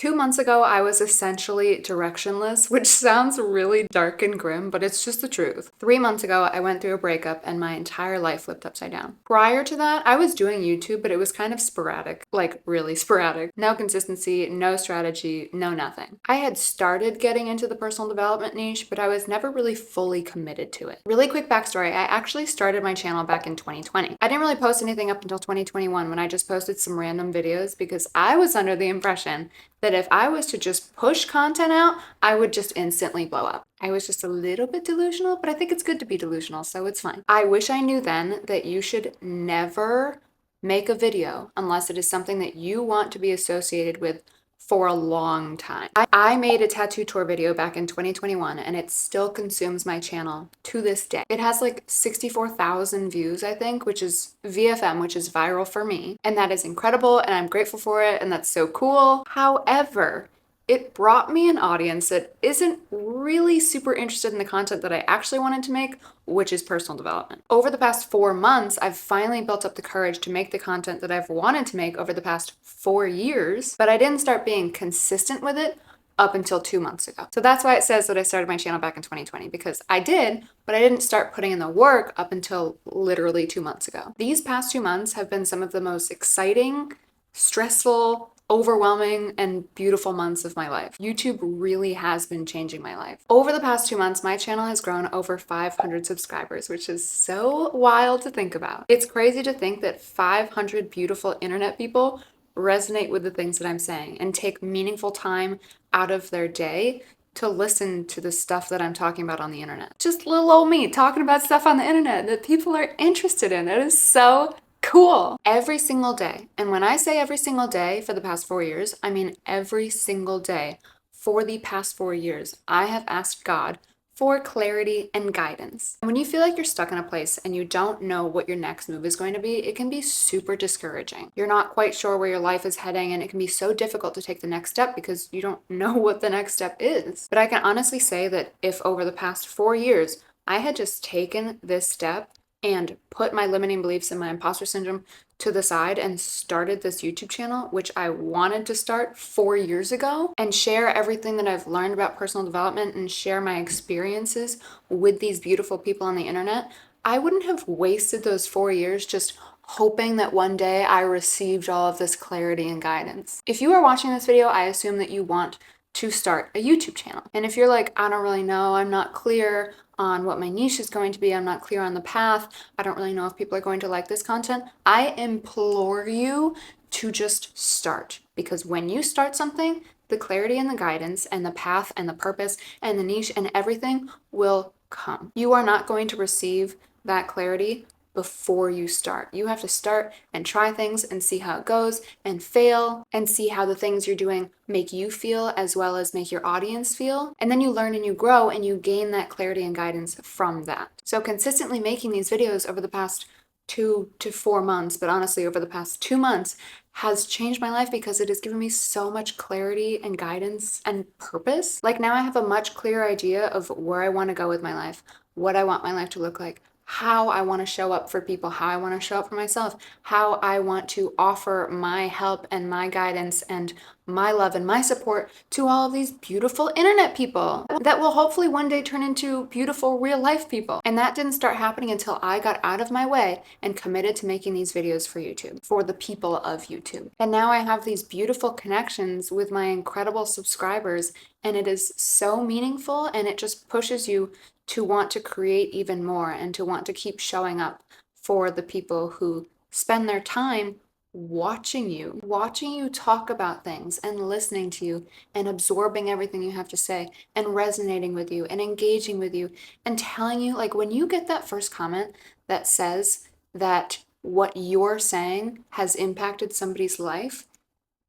2 months ago, I was essentially directionless, which sounds really dark and grim, but it's just the truth. 3 months ago, I went through a breakup and my entire life flipped upside down. Prior to that, I was doing YouTube, but it was kind of sporadic, like really sporadic. No consistency, no strategy, no nothing. I had started getting into the personal development niche, but I was never really fully committed to it. Really quick backstory, I actually started my channel back in 2020. I didn't really post anything up until 2021 when I just posted some random videos because I was under the impression that if I was to just push content out, I would just instantly blow up. I was just a little bit delusional, but I think it's good to be delusional, so it's fine. I wish I knew then that you should never make a video unless it is something that you want to be associated with for a long time. I made a tattoo tour video back in 2021 and it still consumes my channel to this day. It has like 64,000 views, I think, which is VFM, which is viral for me. And that is incredible and I'm grateful for it and that's so cool. However, it brought me an audience that isn't really super interested in the content that I actually wanted to make, which is personal development. Over the past 4 months, I've finally built up the courage to make the content that I've wanted to make over the past 4 years, but I didn't start being consistent with it up until 2 months ago. So that's why it says that I started my channel back in 2020, because I did, but I didn't start putting in the work up until literally 2 months ago. These past 2 months have been some of the most exciting, stressful, overwhelming and beautiful months of my life. YouTube really has been changing my life. Over the past 2 months, my channel has grown over 500 subscribers, which is so wild to think about. It's crazy to think that 500 beautiful internet people resonate with the things that I'm saying and take meaningful time out of their day to listen to the stuff that I'm talking about on the internet. Just little old me talking about stuff on the internet that people are interested in. It is so cool. Every single day. And when I say every single day for the past 4 years, I mean every single day for the past 4 years, I have asked God for clarity and guidance. When you feel like you're stuck in a place and you don't know what your next move is going to be, it can be super discouraging. You're not quite sure where your life is heading and it can be so difficult to take the next step because you don't know what the next step is. But I can honestly say that if over the past 4 years, I had just taken this step and put my limiting beliefs and my imposter syndrome to the side and started this YouTube channel, which I wanted to start 4 years ago, and share everything that I've learned about personal development and share my experiences with these beautiful people on the internet, I wouldn't have wasted those 4 years just hoping that one day I received all of this clarity and guidance. If you are watching this video, I assume that you want to start a YouTube channel. And if you're like, I don't really know, I'm not clear on what my niche is going to be, I'm not clear on the path, I don't really know if people are going to like this content, I implore you to just start. Because when you start something, the clarity and the guidance and the path and the purpose and the niche and everything will come. You are not going to receive that clarity before you start. You have to start and try things and see how it goes and fail and see how the things you're doing make you feel as well as make your audience feel. And then you learn and you grow and you gain that clarity and guidance from that. So consistently making these videos over the past 2 to 4 months, but honestly over the past 2 months, has changed my life because it has given me so much clarity and guidance and purpose. Like now I have a much clearer idea of where I want to go with my life, what I want my life to look like, how I want to show up for people, how I want to show up for myself, how I want to offer my help and my guidance and my love and my support to all of these beautiful internet people that will hopefully one day turn into beautiful real life people. And that didn't start happening until I got out of my way and committed to making these videos for YouTube, for the people of YouTube. And now I have these beautiful connections with my incredible subscribers, and it is so meaningful, and it just pushes you to want to create even more and to want to keep showing up for the people who spend their time watching you talk about things and listening to you and absorbing everything you have to say and resonating with you and engaging with you and telling you, like when you get that first comment that says that what you're saying has impacted somebody's life,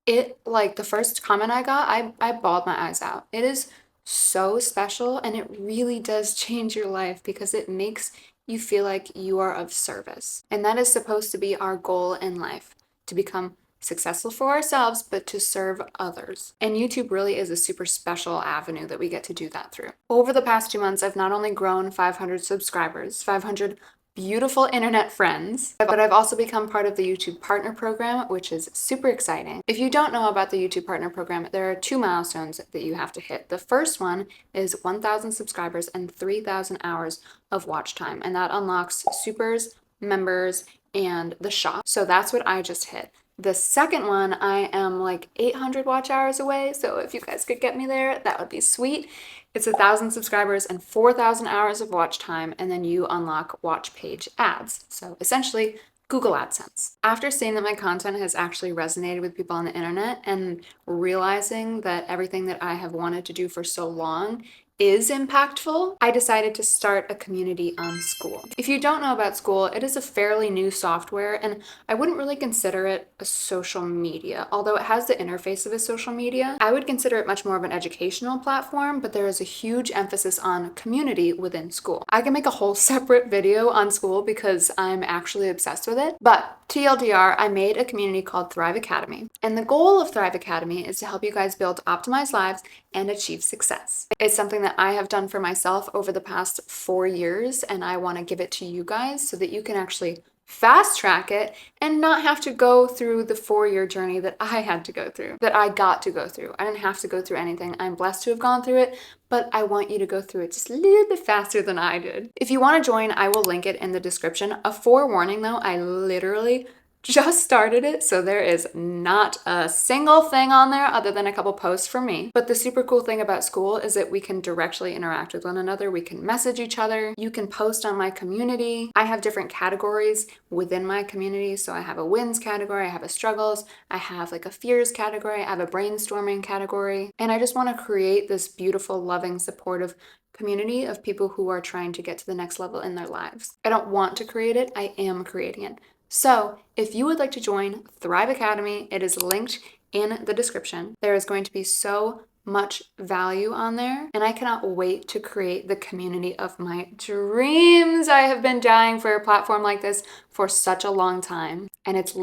it, like the first comment I got, I bawled my eyes out. It is so special and it really does change your life because it makes you feel like you are of service. And that is supposed to be our goal in life, to become successful for ourselves, but to serve others. And YouTube really is a super special avenue that we get to do that through. Over the past 2 months, I've not only grown 500 subscribers, 500 beautiful internet friends, but I've also become part of the YouTube Partner Program, which is super exciting. If you don't know about the YouTube Partner Program, there are 2 milestones that you have to hit. The first one is 1,000 subscribers and 3,000 hours of watch time, and that unlocks supers, members, and the shop. So that's what I just hit. The second one, I am like 800 watch hours away, so if you guys could get me there, that would be sweet. It's 1,000 subscribers and 4,000 hours of watch time, and then you unlock watch page ads. So essentially, Google AdSense. After seeing that my content has actually resonated with people on the internet and realizing that everything that I have wanted to do for so long is impactful, I decided to start a community on School. If you don't know about School, it is a fairly new software, and I wouldn't really consider it a social media. Although it has the interface of a social media, I would consider it much more of an educational platform, but there is a huge emphasis on community within School. I can make a whole separate video on School because I'm actually obsessed with it, but TLDR, I made a community called Thrive Academy, and the goal of Thrive Academy is to help you guys build optimized lives and achieve success. It's something that I have done for myself over the past 4 years, and I want to give it to you guys so that you can actually fast track it and not have to go through the 4-year journey that I had to go through, that I got to go through. I didn't have to go through anything. I'm blessed to have gone through it, but I want you to go through it just a little bit faster than I did. If you want to join, I will link it in the description. A forewarning though, I literally just started it, so there is not a single thing on there other than a couple posts from me. But the super cool thing about School is that we can directly interact with one another. We can message each other. You can post on my community. I have different categories within my community. So I have a wins category, I have a struggles, I have like a fears category, I have a brainstorming category. And I just want to create this beautiful, loving, supportive community of people who are trying to get to the next level in their lives. I don't want to create it, I am creating it. So if you would like to join Thrive Academy, it is linked in the description. There is going to be so much value on there, and I cannot wait to create the community of my dreams. I have been dying for a platform like this for such a long time, and it's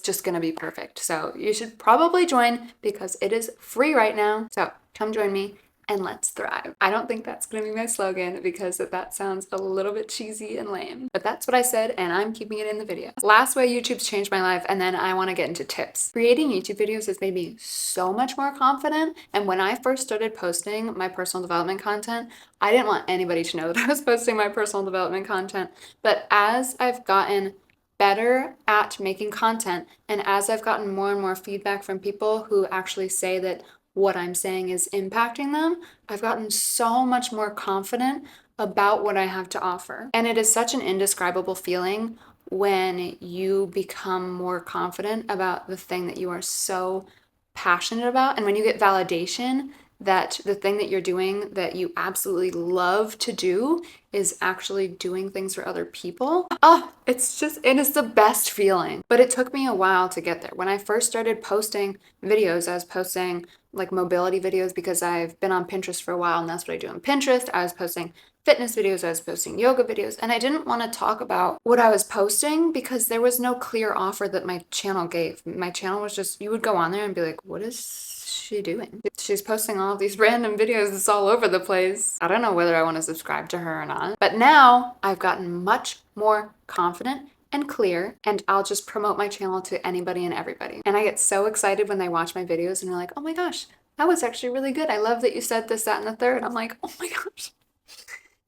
just gonna be perfect. So you should probably join because it is free right now. So come join me and let's thrive. I don't think that's gonna be my slogan because that sounds a little bit cheesy and lame, but that's what I said and I'm keeping it in the video. Last way YouTube's changed my life, and then I wanna get into tips. Creating YouTube videos has made me so much more confident, and when I first started posting my personal development content, I didn't want anybody to know that I was posting my personal development content, but as I've gotten better at making content, and as I've gotten more and more feedback from people who actually say that what I'm saying is impacting them, I've gotten so much more confident about what I have to offer. And it is such an indescribable feeling when you become more confident about the thing that you are so passionate about, and when you get validation that the thing that you're doing that you absolutely love to do is actually doing things for other people. Oh, it is the best feeling. But it took me a while to get there. When I first started posting videos, I was posting like mobility videos because I've been on Pinterest for a while, and that's what I do on Pinterest. I was posting fitness videos, I was posting yoga videos, and I didn't want to talk about what I was posting because there was no clear offer that my channel gave. My channel was just, you would go on there and be like, what is she doing? She's posting all of these random videos that's all over the place. I don't know whether I want to subscribe to her or not. But now I've gotten much more confident and clear, and I'll just promote my channel to anybody and everybody. And I get so excited when they watch my videos and they're like, oh my gosh, that was actually really good. I love that you said this, that, and the third. I'm like, oh my gosh.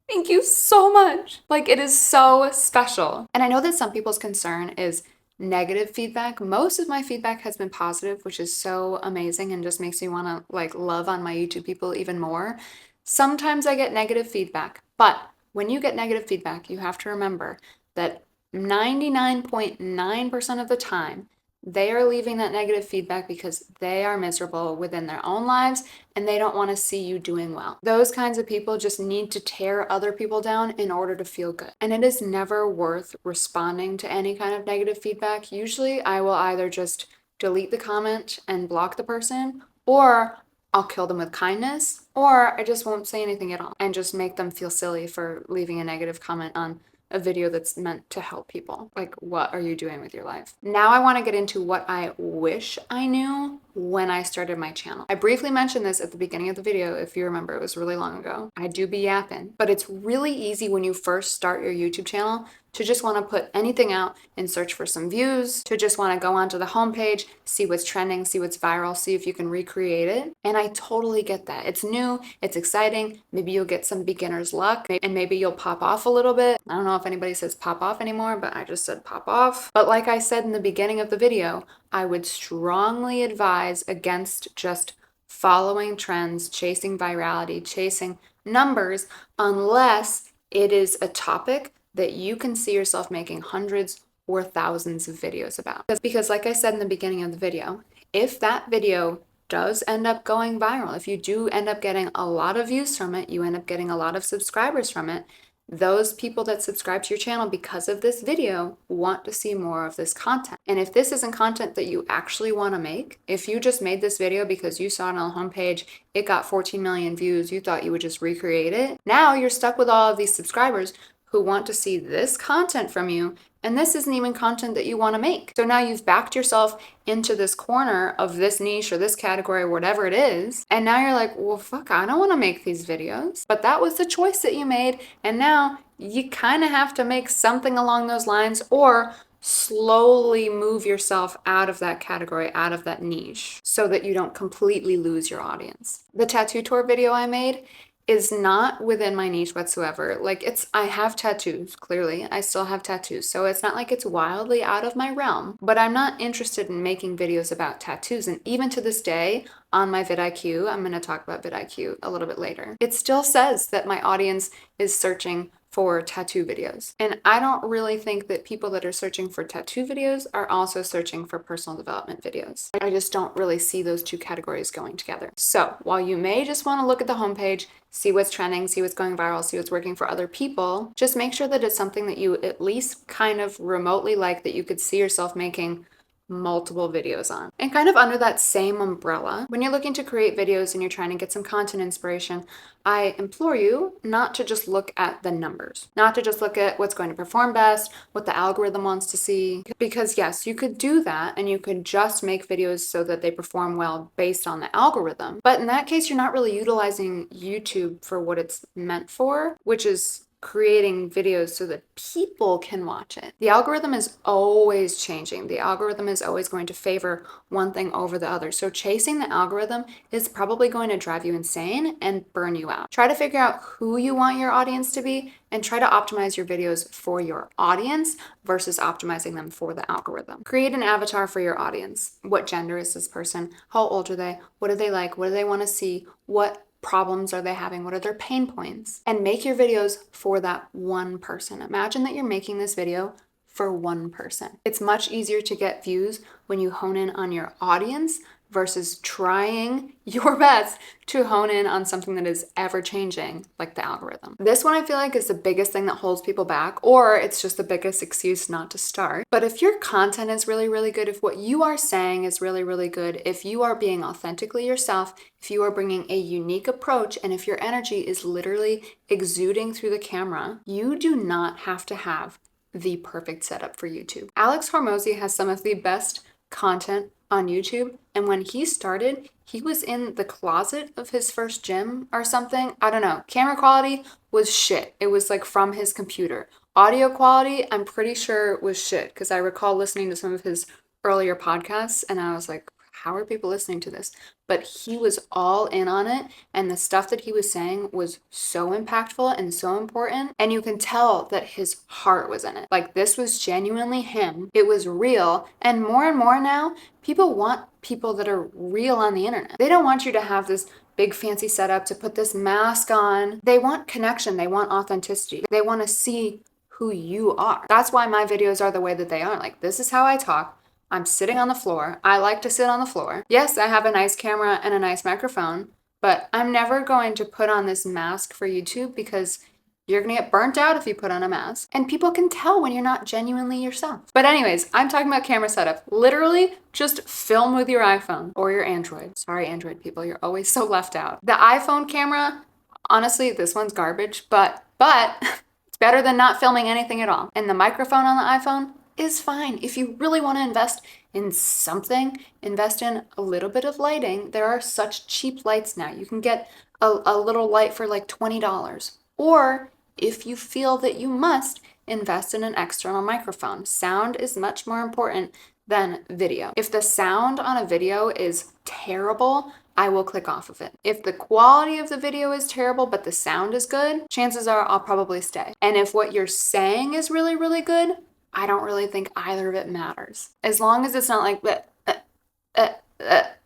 Thank you so much. Like, it is so special. And I know that some people's concern is negative feedback. Most of my feedback has been positive, which is so amazing and just makes me want to like love on my YouTube people even more. Sometimes I get negative feedback, but when you get negative feedback, you have to remember that 99.9% of the time, they are leaving that negative feedback because they are miserable within their own lives and they don't want to see you doing well. Those kinds of people just need to tear other people down in order to feel good. And it is never worth responding to any kind of negative feedback. Usually I will either just delete the comment and block the person, or I'll kill them with kindness, or I just won't say anything at all and just make them feel silly for leaving a negative comment on a video that's meant to help people. Like, what are you doing with your life? Now I want to get into what I wish I knew when I started my channel. I briefly mentioned this at the beginning of the video. If you remember, it was really long ago. I do be yapping, but it's really easy when you first start your YouTube channel to just want to put anything out and search for some views, to just want to go onto the homepage, see what's trending, see what's viral, see if you can recreate it. And I totally get that. It's new, it's exciting. Maybe you'll get some beginner's luck, and maybe you'll pop off a little bit. I don't know if anybody says pop off anymore, but I just said pop off. But like I said in the beginning of the video, I would strongly advise against just following trends, chasing virality, chasing numbers, unless it is a topic that you can see yourself making hundreds or thousands of videos about. Because like I said in the beginning of the video, if that video does end up going viral, if you do end up getting a lot of views from it, you end up getting a lot of subscribers from it, those people that subscribe to your channel because of this video want to see more of this content. And if this isn't content that you actually want to make, if you just made this video because you saw it on the homepage, it got 14 million views, you thought you would just recreate it, now you're stuck with all of these subscribers who want to see this content from you, and this isn't even content that you want to make. So now you've backed yourself into this corner of this niche or this category or whatever it is, and now you're like, well, fuck, I don't want to make these videos. But that was the choice that you made, and now you kind of have to make something along those lines or slowly move yourself out of that category, out of that niche, so that you don't completely lose your audience. The tattoo tour video I made is not within my niche whatsoever. Like I have tattoos, clearly. I still have tattoos. So it's not like it's wildly out of my realm, but I'm not interested in making videos about tattoos. And even to this day, on my vidIQ, I'm gonna talk about vidIQ a little bit later, it still says that my audience is searching for tattoo videos. And I don't really think that people that are searching for tattoo videos are also searching for personal development videos. I just don't really see those two categories going together. So while you may just want to look at the homepage, see what's trending, see what's going viral, see what's working for other people, just make sure that it's something that you at least kind of remotely like, that you could see yourself making multiple videos on. And kind of under that same umbrella, when you're looking to create videos and you're trying to get some content inspiration, I implore you not to just look at the numbers, not to just look at what's going to perform best, what the algorithm wants to see. Because yes, you could do that and you could just make videos so that they perform well based on the algorithm. But in that case, you're not really utilizing YouTube for what it's meant for, which is creating videos so that people can watch it. The algorithm is always changing. The algorithm is always going to favor one thing over the other. So chasing the algorithm is probably going to drive you insane and burn you out. Try to figure out who you want your audience to be and try to optimize your videos for your audience versus optimizing them for the algorithm. Create an avatar for your audience. What gender is this person? How old are they? What do they like? What do they want to see? What problems are they having? What are their pain points? And make your videos for that one person. Imagine that you're making this video for one person. It's much easier to get views when you hone in on your audience versus trying your best to hone in on something that is ever changing, like the algorithm. This one I feel like is the biggest thing that holds people back, or it's just the biggest excuse not to start. But if your content is really, really good, if what you are saying is really, really good, if you are being authentically yourself, if you are bringing a unique approach, and if your energy is literally exuding through the camera, you do not have to have the perfect setup for YouTube. Alex Hormozy has some of the best content on YouTube, and when he started, he was in the closet of his first gym or something. I don't know. Camera quality was shit. It was like from his computer. Audio quality, I'm pretty sure was shit, because I recall listening to some of his earlier podcasts and I was like, how are people listening to this? But he was all in on it, and the stuff that he was saying was so impactful and so important, and you can tell that his heart was in it. Like, this was genuinely him. It was real, and more now, people want people that are real on the internet. They don't want you to have this big fancy setup, to put this mask on. They want connection. They want authenticity. They want to see who you are. That's why my videos are the way that they are. Like, this is how I talk. I'm sitting on the floor. I like to sit on the floor. Yes, I have a nice camera and a nice microphone, but I'm never going to put on this mask for YouTube, because you're gonna get burnt out if you put on a mask. And people can tell when you're not genuinely yourself. But anyways, I'm talking about camera setup. Literally, just film with your iPhone or your Android. Sorry, Android people, you're always so left out. The iPhone camera, honestly, this one's garbage, but it's better than not filming anything at all. And the microphone on the iPhone is fine. If you really want to invest in something, invest in a little bit of lighting. There are such cheap lights now. You can get a little light for like $20. Or if you feel that you must, invest in an external microphone. Sound is much more important than video. If the sound on a video is terrible, I will click off of it. If the quality of the video is terrible, but the sound is good, chances are I'll probably stay. And if what you're saying is really, really good, I don't really think either of it matters. As long as it's not like,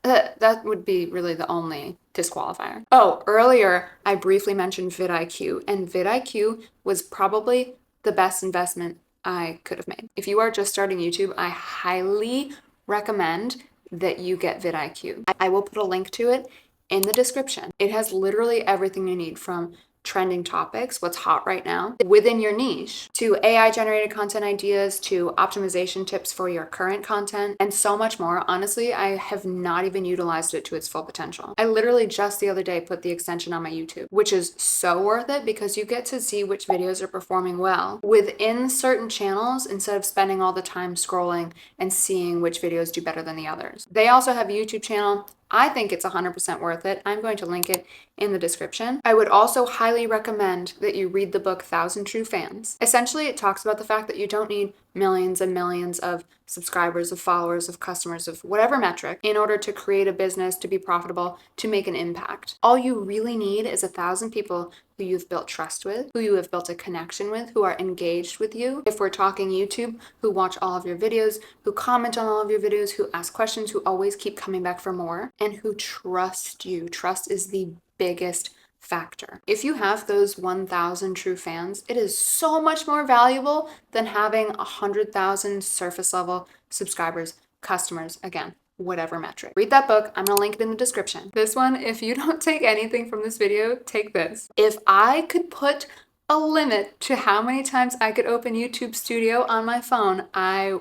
that would be really the only disqualifier. Oh, earlier I briefly mentioned vidIQ, and vidIQ was probably the best investment I could have made. If you are just starting YouTube, I highly recommend that you get vidIQ. I will put a link to it in the description. It has literally everything you need, from trending topics, what's hot right now within your niche, to AI generated content ideas, to optimization tips for your current content, and so much more. Honestly, I have not even utilized it to its full potential. I literally just the other day put the extension on my YouTube, which is so worth it because you get to see which videos are performing well within certain channels instead of spending all the time scrolling and seeing which videos do better than the others. They also have a YouTube channel. I think it's 100% worth it. I'm going to link it in the description. I would also highly recommend that you read the book 1,000 True Fans. Essentially, it talks about the fact that you don't need millions and millions of subscribers, of followers, of customers, of whatever metric in order to create a business, to be profitable, to make an impact. All you really need is 1,000 people who you've built trust with, who you have built a connection with, who are engaged with you. If we're talking YouTube, who watch all of your videos, who comment on all of your videos, who ask questions, who always keep coming back for more, and who trust you. Trust is the biggest factor. If you have those 1,000 true fans, it is so much more valuable than having 100,000 surface level subscribers, customers, again, whatever metric. Read that book. I'm gonna link it in the description. This one, if you don't take anything from this video, take this. If I could put a limit to how many times I could open YouTube Studio on my phone, I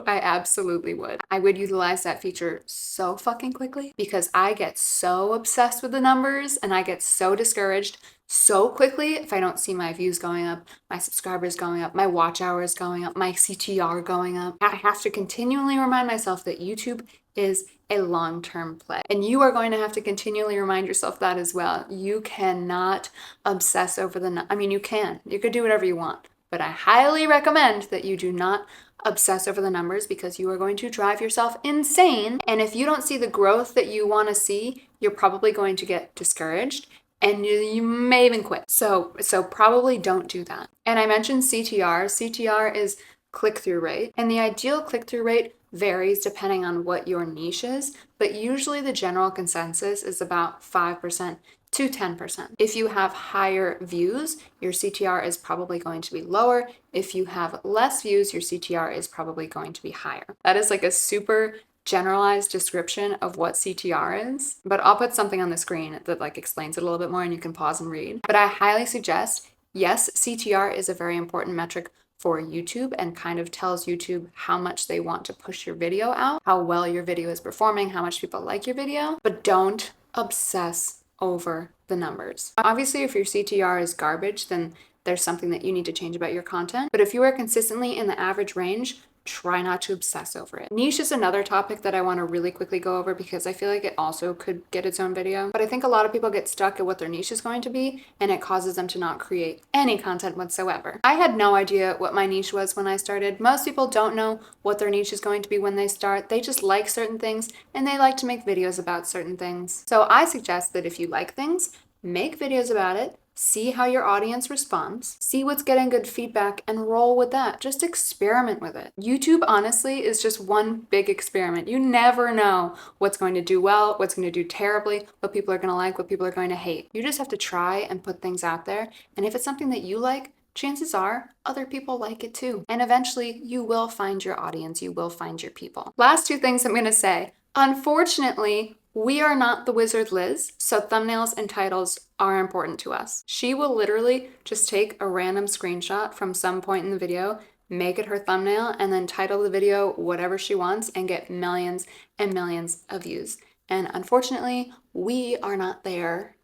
absolutely would. I would utilize that feature so fucking quickly because I get so obsessed with the numbers and I get so discouraged so quickly if I don't see my views going up, my subscribers going up, my watch hours going up, my CTR going up. I have to continually remind myself that YouTube is a long-term play. And you are going to have to continually remind yourself that as well. You cannot obsess over you could do whatever you want, but I highly recommend that you do not obsess over the numbers because you are going to drive yourself insane. And if you don't see the growth that you want to see, you're probably going to get discouraged and you may even quit. So probably don't do that. And I mentioned CTR. CTR is click-through rate, and the ideal click-through rate varies depending on what your niche is, but usually the general consensus is about 5% to 10%. If you have higher views, your CTR is probably going to be lower. If you have less views, your CTR is probably going to be higher. That is like a super generalized description of what CTR is, but I'll put something on the screen that explains it a little bit more and you can pause and read. But I highly suggest, yes, CTR is a very important metric for YouTube and kind of tells YouTube how much they want to push your video out, how well your video is performing, how much people like your video, but don't obsess over the numbers. Obviously, if your CTR is garbage, then there's something that you need to change about your content. But if you are consistently in the average range, try not to obsess over it. Niche is another topic that I want to really quickly go over because I feel like it also could get its own video. But I think a lot of people get stuck at what their niche is going to be and it causes them to not create any content whatsoever. I had no idea what my niche was when I started. Most people don't know what their niche is going to be when they start. They just like certain things and they like to make videos about certain things. So I suggest that if you like things, make videos about it. See how your audience responds, see what's getting good feedback, and roll with that. Just experiment with it. YouTube, honestly, is just one big experiment. You never know what's going to do well, what's going to do terribly, what people are going to like, what people are going to hate. You just have to try and put things out there. And if it's something that you like, chances are other people like it too. And eventually, you will find your audience. You will find your people. Last two things I'm going to say. Unfortunately, we are not the Wizard Liz, so thumbnails and titles are important to us. She will literally just take a random screenshot from some point in the video, make it her thumbnail, and then title the video whatever she wants and get millions and millions of views. And unfortunately, we are not there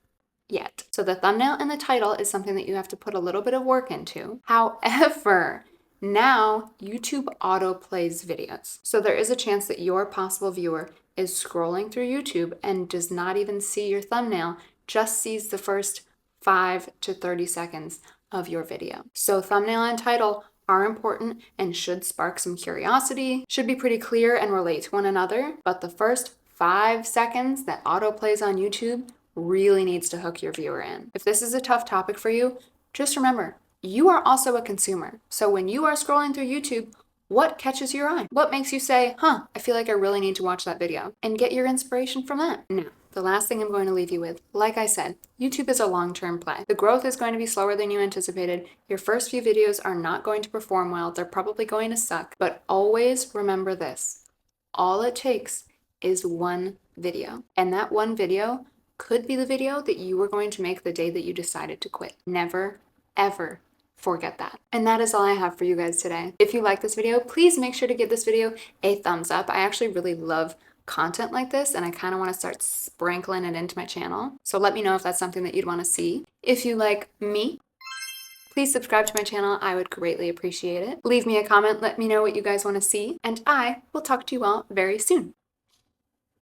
yet. So the thumbnail and the title is something that you have to put a little bit of work into. However, now YouTube auto plays videos. So there is a chance that your possible viewer is scrolling through YouTube and does not even see your thumbnail, just sees the first 5 to 30 seconds of your video. So thumbnail and title are important and should spark some curiosity, should be pretty clear and relate to one another, but the first 5 seconds that autoplays on YouTube really needs to hook your viewer in. If this is a tough topic for you, just remember, you are also a consumer. So when you are scrolling through YouTube, what catches your eye? What makes you say, I feel like I really need to watch that video, and get your inspiration from that? Now, the last thing I'm going to leave you with, like I said, YouTube is a long-term play. The growth is going to be slower than you anticipated. Your first few videos are not going to perform well. They're probably going to suck, but always remember this. All it takes is one video, and that one video could be the video that you were going to make the day that you decided to quit. Never, ever forget that. And that is all I have for you guys today. If you like this video, please make sure to give this video a thumbs up. I actually really love content like this, and I kind of want to start sprinkling it into my channel. So let me know if that's something that you'd want to see. If you like me, please subscribe to my channel. I would greatly appreciate it. Leave me a comment. Let me know what you guys want to see, and I will talk to you all very soon.